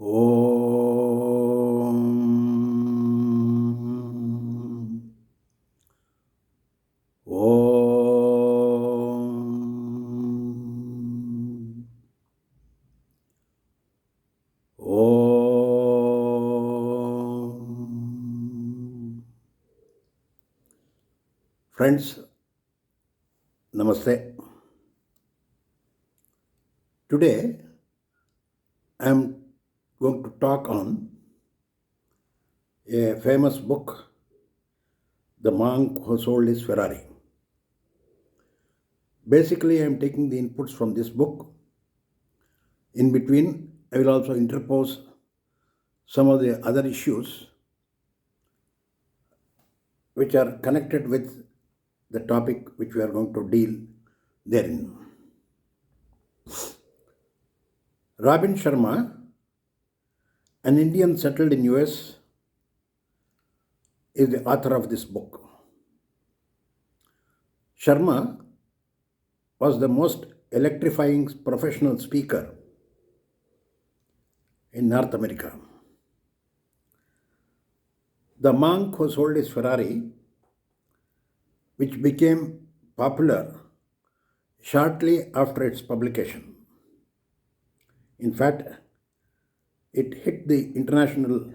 Om. Om. Om. Friends, Namaste. Today I am going to talk on a famous book, The Monk Who Sold His Ferrari. Basically, I am taking the inputs from this book. In between, I will also interpose some of the other issues which are connected with the topic which we are going to deal therein. Robin Sharma, an Indian settled in US, is the author of this book. Sharma was the most electrifying professional speaker in North America. The Monk Who Sold His Ferrari, which became popular shortly after its publication. In fact, it hit the international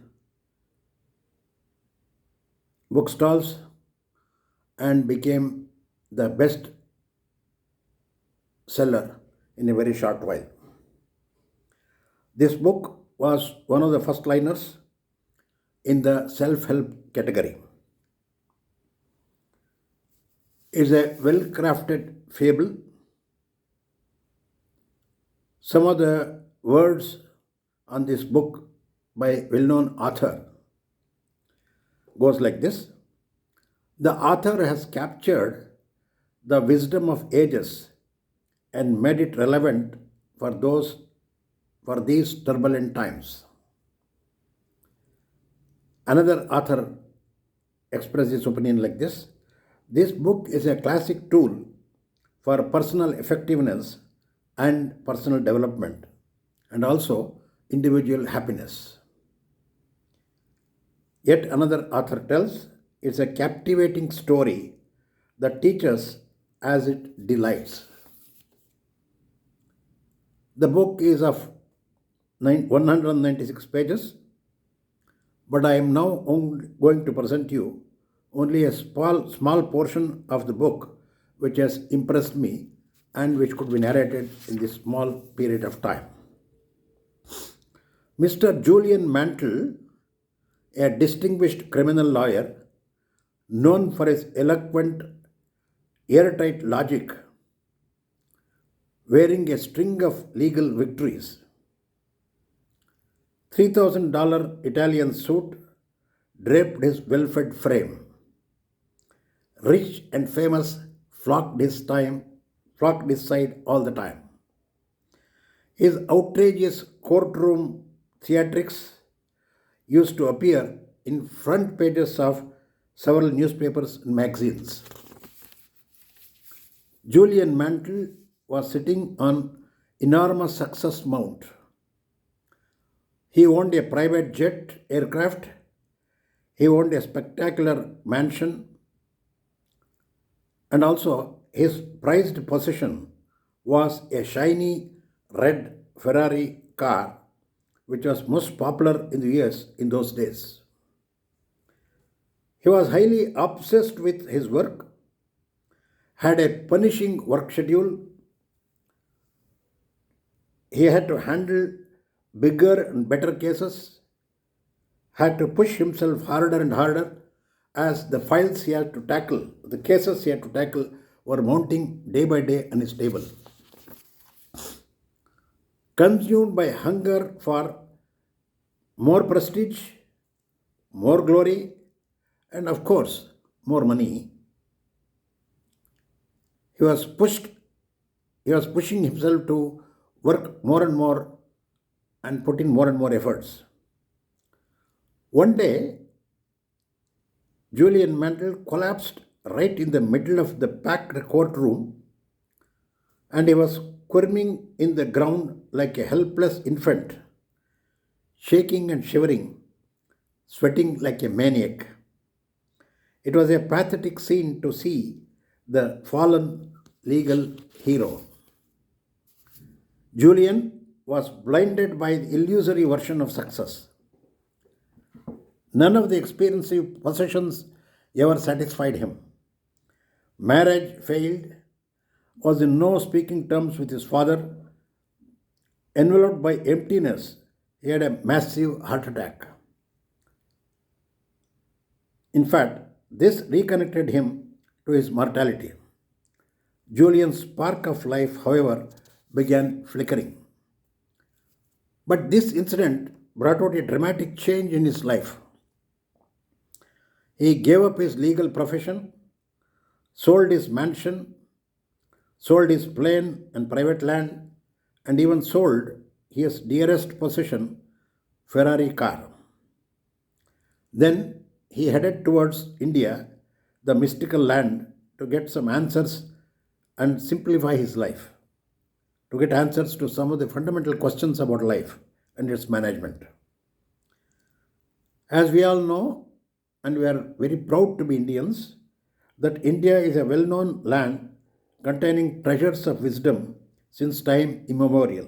bookstalls and became the best seller in a very short while. This book was one of the first liners in the self-help category. It's a well-crafted fable. Some of the words on this book by well-known author goes like this. The author has captured the wisdom of ages and made it relevant for these turbulent times. Another author expressed his opinion like this. This book is a classic tool for personal effectiveness and personal development, and also individual happiness. Yet another author tells it's a captivating story that teaches as it delights. The book is of 196 pages, but I am now going to present you only a small portion of the book which has impressed me and which could be narrated in this small period of time. Mr. Julian Mantle, a distinguished criminal lawyer known for his eloquent, airtight logic, wearing a string of legal victories, $3,000 Italian suit draped his well-fed frame. Rich and famous flocked his side all the time. His outrageous courtroom theatrics used to appear in front pages of several newspapers and magazines. Julian Mantle was sitting on enormous success mount. He owned a private jet aircraft. He owned a spectacular mansion. And also, his prized possession was a shiny red Ferrari car, which was most popular in the US in those days. He was highly obsessed with his work, had a punishing work schedule. He had to handle bigger and better cases, had to push himself harder and harder as the files he had to tackle, the cases he had to tackle were mounting day by day on his table. Consumed by hunger for more prestige, more glory, and of course, more money, he was pushing himself to work more and more and put in more and more efforts. One day, Julian Mantle collapsed right in the middle of the packed courtroom, and he was squirming in the ground like a helpless infant, shaking and shivering, sweating like a maniac. It was a pathetic scene to see the fallen legal hero. Julian was blinded by the illusory version of success. None of the expensive possessions ever satisfied him. Marriage failed, was in no speaking terms with his father, enveloped by emptiness, he had a massive heart attack. In fact, this reconnected him to his mortality. Julian's spark of life, however, began flickering. But this incident brought out a dramatic change in his life. He gave up his legal profession, sold his mansion, sold his plain and private land, and even sold his dearest possession, Ferrari car. Then he headed towards India, the mystical land, to get some answers and simplify his life, to get answers to some of the fundamental questions about life and its management. As we all know, and we are very proud to be Indians, that India is a well known land containing treasures of wisdom since time immemorial.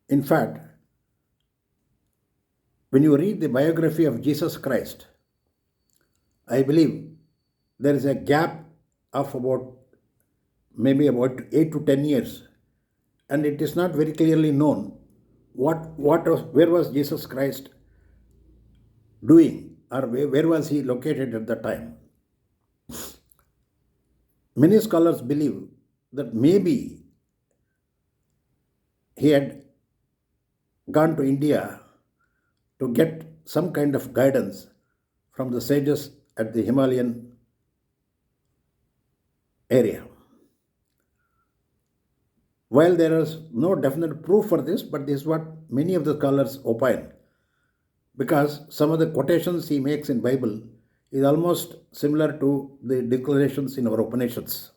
In fact, when you read the biography of Jesus Christ, I believe there is a gap of about maybe about 8 to 10 years, and it is not very clearly known where was Jesus Christ doing, or where was he located at that time. Many scholars believe that maybe he had gone to India to get some kind of guidance from the sages at the Himalayan area. While there is no definite proof for this, but this is what many of the scholars opine, because some of the quotations he makes in Bible is almost similar to the declarations in our Upanishads.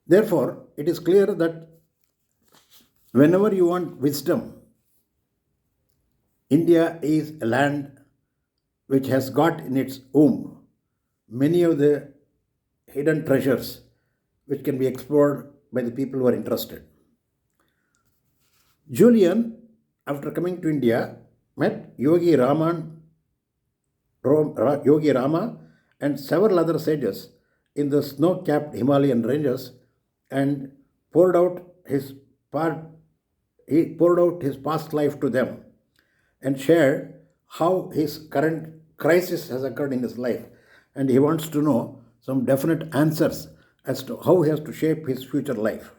Therefore, it is clear that whenever you want wisdom, India is a land which has got in its womb many of the hidden treasures which can be explored by the people who are interested. Julian, after coming to India, met Yogi Rama and several other sages in the snow-capped Himalayan ranges and poured out his past life to them and shared how his current crisis has occurred in his life, and he wants to know some definite answers as to how he has to shape his future life.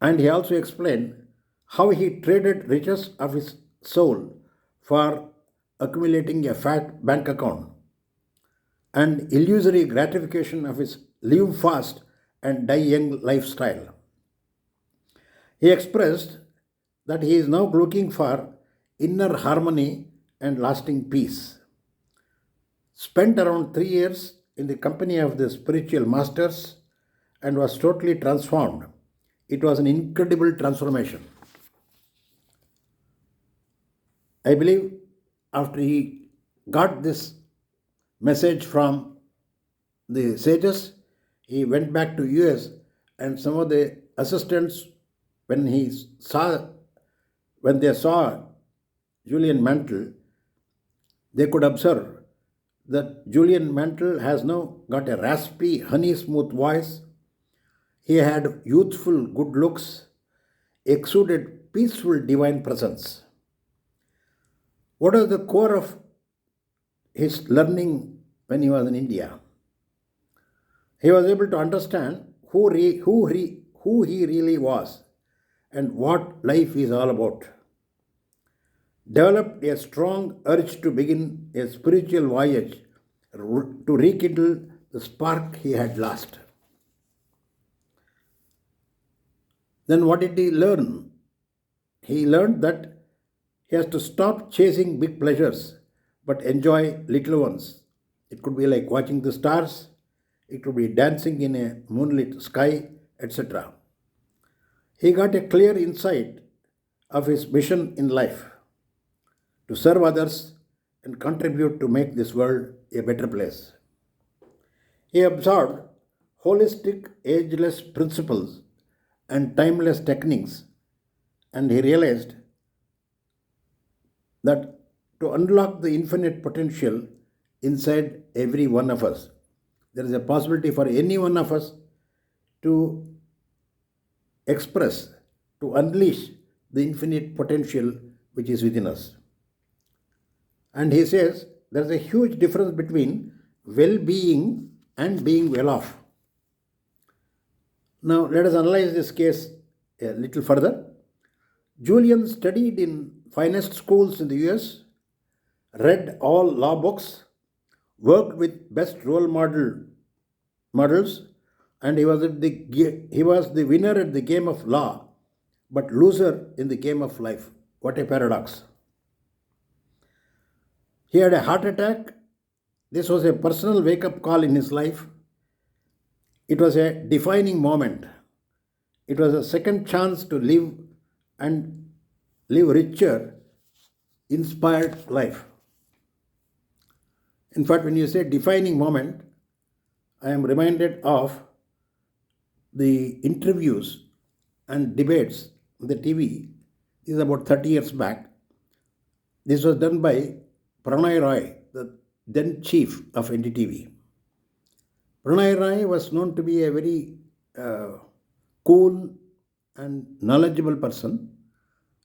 And he also explained how he traded riches of his soul for accumulating a fat bank account and illusory gratification of his live fast and die young lifestyle. He expressed that he is now looking for inner harmony and lasting peace. Spent around 3 years in the company of the spiritual masters and was totally transformed. It was an incredible transformation. I believe after he got this message from the sages, he went back to US, and some of the assistants, when they saw Julian Mantle, they could observe that Julian Mantle has now got a raspy, honey smooth voice. He had youthful good looks, exuded peaceful divine presence. What was the core of his learning when he was in India? He was able to understand who he really was and what life is all about. Developed a strong urge to begin a spiritual voyage to rekindle the spark he had lost. Then what did he learn? He learned that he has to stop chasing big pleasures but enjoy little ones. It could be like watching the stars, it could be dancing in a moonlit sky, etc. He got a clear insight of his mission in life to serve others and contribute to make this world a better place. He absorbed holistic, ageless principles and timeless techniques, and he realized that to unlock the infinite potential inside every one of us, there is a possibility for any one of us to express, to unleash the infinite potential which is within us. And he says there is a huge difference between well being and being well off. Now, let us analyze this case a little further. Julian studied in finest schools in the US, read all law books, worked with best models, and he was the winner at the game of law, but loser in the game of life. What a paradox! He had a heart attack. This was a personal wake-up call in his life. It was a defining moment. It was a second chance to live and live richer, inspired life. In fact, when you say defining moment, I am reminded of the interviews and debates on the TV. This is about 30 years back. This was done by Pranay Roy, the then chief of NDTV. Pranay Roy was known to be a very cool and knowledgeable person,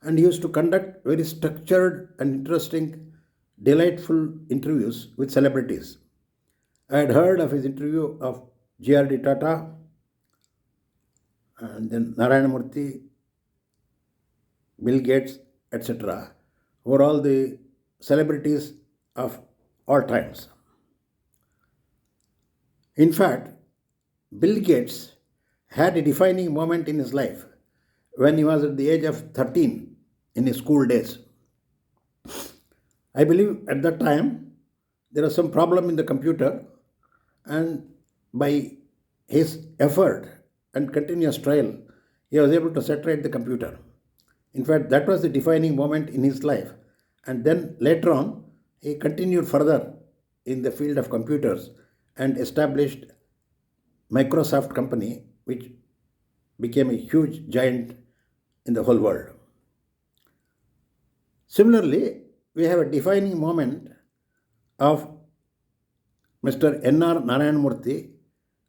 and he used to conduct very structured and interesting, delightful interviews with celebrities. I had heard of his interview of G.R.D. Tata and then Narayana Murthy, Bill Gates, etc., who were all the celebrities of all times. In fact, Bill Gates had a defining moment in his life when he was at the age of 13 in his school days. I believe at that time there was some problem in the computer, and by his effort and continuous trial, he was able to set right the computer. In fact, that was the defining moment in his life. And then later on, he continued further in the field of computers and established Microsoft company, which became a huge giant in the whole world. Similarly, we have a defining moment of Mr. N.R. Narayan Murthy,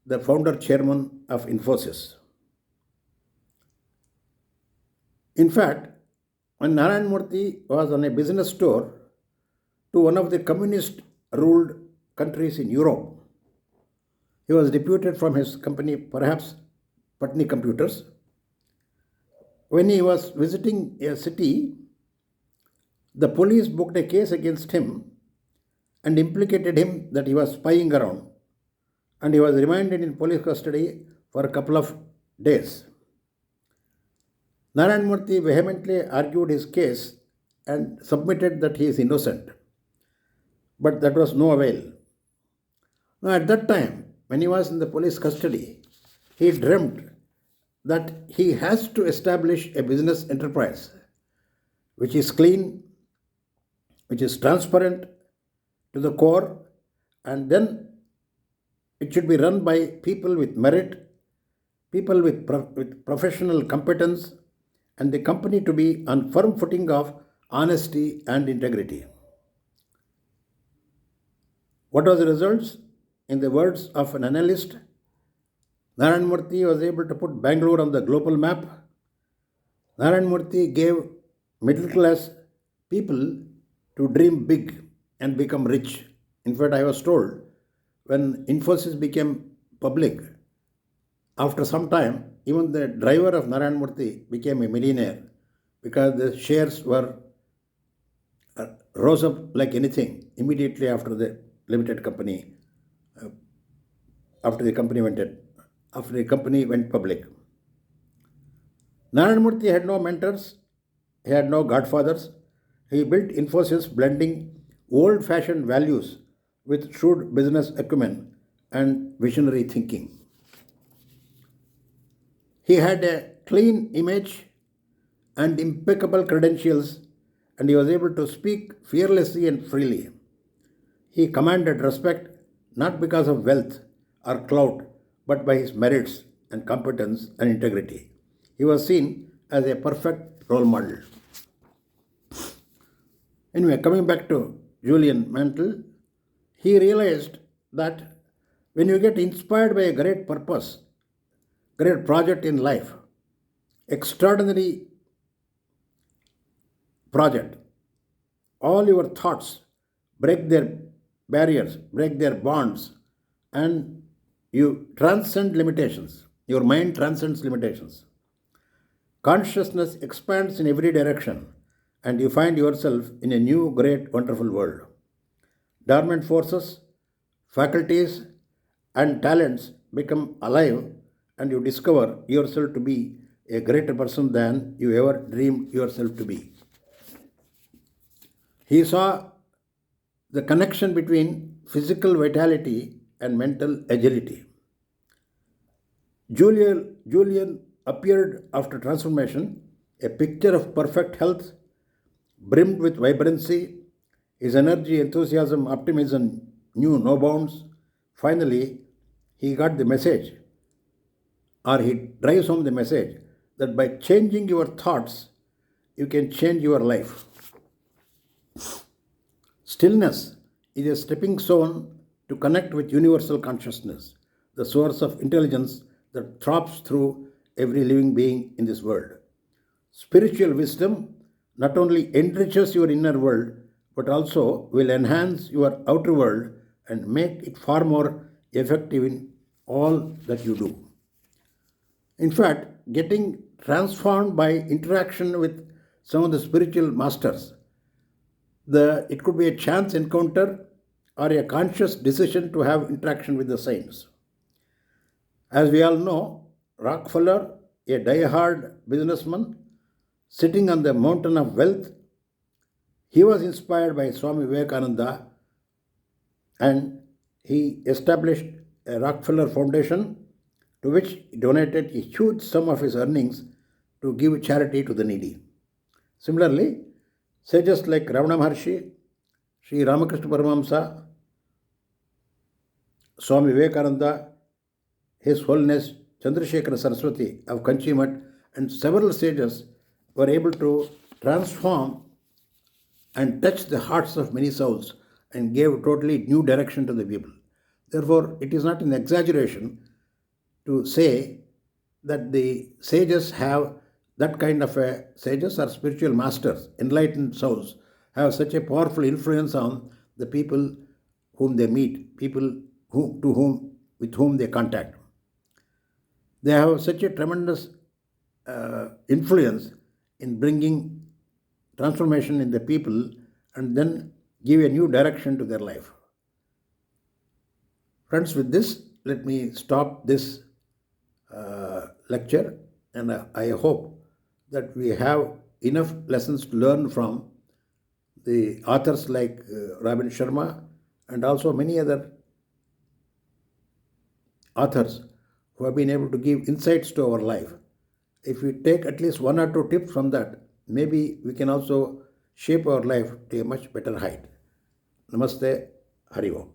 the founder chairman of Infosys. In fact, when Narayan Murthy was on a business tour to one of the communist ruled countries in Europe, he was deputed from his company, perhaps Patni Computers. When he was visiting a city, the police booked a case against him and implicated him that he was spying around, and he was remanded in police custody for a couple of days. Narayan Murthy vehemently argued his case and submitted that he is innocent, but that was no avail. Now, at that time, when he was in the police custody, he dreamt that he has to establish a business enterprise which is clean, which is transparent to the core, and then it should be run by people with merit, people with professional competence, and the company to be on firm footing of honesty and integrity. What was the results? In the words of an analyst, Narayan Murthy was able to put Bangalore on the global map. Narayan Murthy gave middle class people to dream big and become rich. In fact, I was told when Infosys became public, after some time, even the driver of Narayan Murthy became a millionaire because the shares were rose up like anything immediately after the limited company, after the company went public. Narayan Murthy had no mentors, he had no godfathers. He built Infosys blending old-fashioned values with shrewd business acumen and visionary thinking. He had a clean image and impeccable credentials, and he was able to speak fearlessly and freely. He commanded respect not because of wealth or clout, but by his merits and competence and integrity. He was seen as a perfect role model. Anyway, coming back to Julian Mantle, he realized that when you get inspired by a great purpose, great project in life, extraordinary project, all your thoughts break their barriers, break their bonds, and you transcend limitations. Your mind transcends limitations. Consciousness expands in every direction, and you find yourself in a new, great, wonderful world. Dormant forces, faculties, and talents become alive, and you discover yourself to be a greater person than you ever dreamed yourself to be. He saw the connection between physical vitality and mental agility. Julian appeared after transformation, a picture of perfect health, brimmed with vibrancy. His energy, enthusiasm, optimism knew no bounds. Finally, he got the message, or he drives home the message, that by changing your thoughts, you can change your life. Stillness is a stepping stone to connect with universal consciousness, the source of intelligence that throbs through every living being in this world. Spiritual wisdom not only enriches your inner world, but also will enhance your outer world and make it far more effective in all that you do. In fact, getting transformed by interaction with some of the spiritual masters, it could be a chance encounter or a conscious decision to have interaction with the saints. As we all know, Rockefeller, a die-hard businessman, sitting on the mountain of wealth, he was inspired by Swami Vivekananda, and he established a Rockefeller Foundation, to which he donated a huge sum of his earnings to give charity to the needy. Similarly, sages like Ramana Maharshi, Sri Ramakrishna Paramahamsa, Swami Vivekananda, His Holiness Chandrasekhara Saraswati of Kanchimat, and several sages were able to transform and touch the hearts of many souls and gave totally new direction to the people. Therefore, it is not an exaggeration to say that the sages have that kind of sages or spiritual masters, enlightened souls, have such a powerful influence on the people whom they meet, people with whom they contact. They have such a tremendous influence in bringing transformation in the people and then give a new direction to their life. Friends, with this, let me stop this lecture, and I hope that we have enough lessons to learn from the authors like Robin Sharma and also many other authors who have been able to give insights to our life. If we take at least one or two tips from that, maybe we can also shape our life to a much better height. Namaste, Hari Om.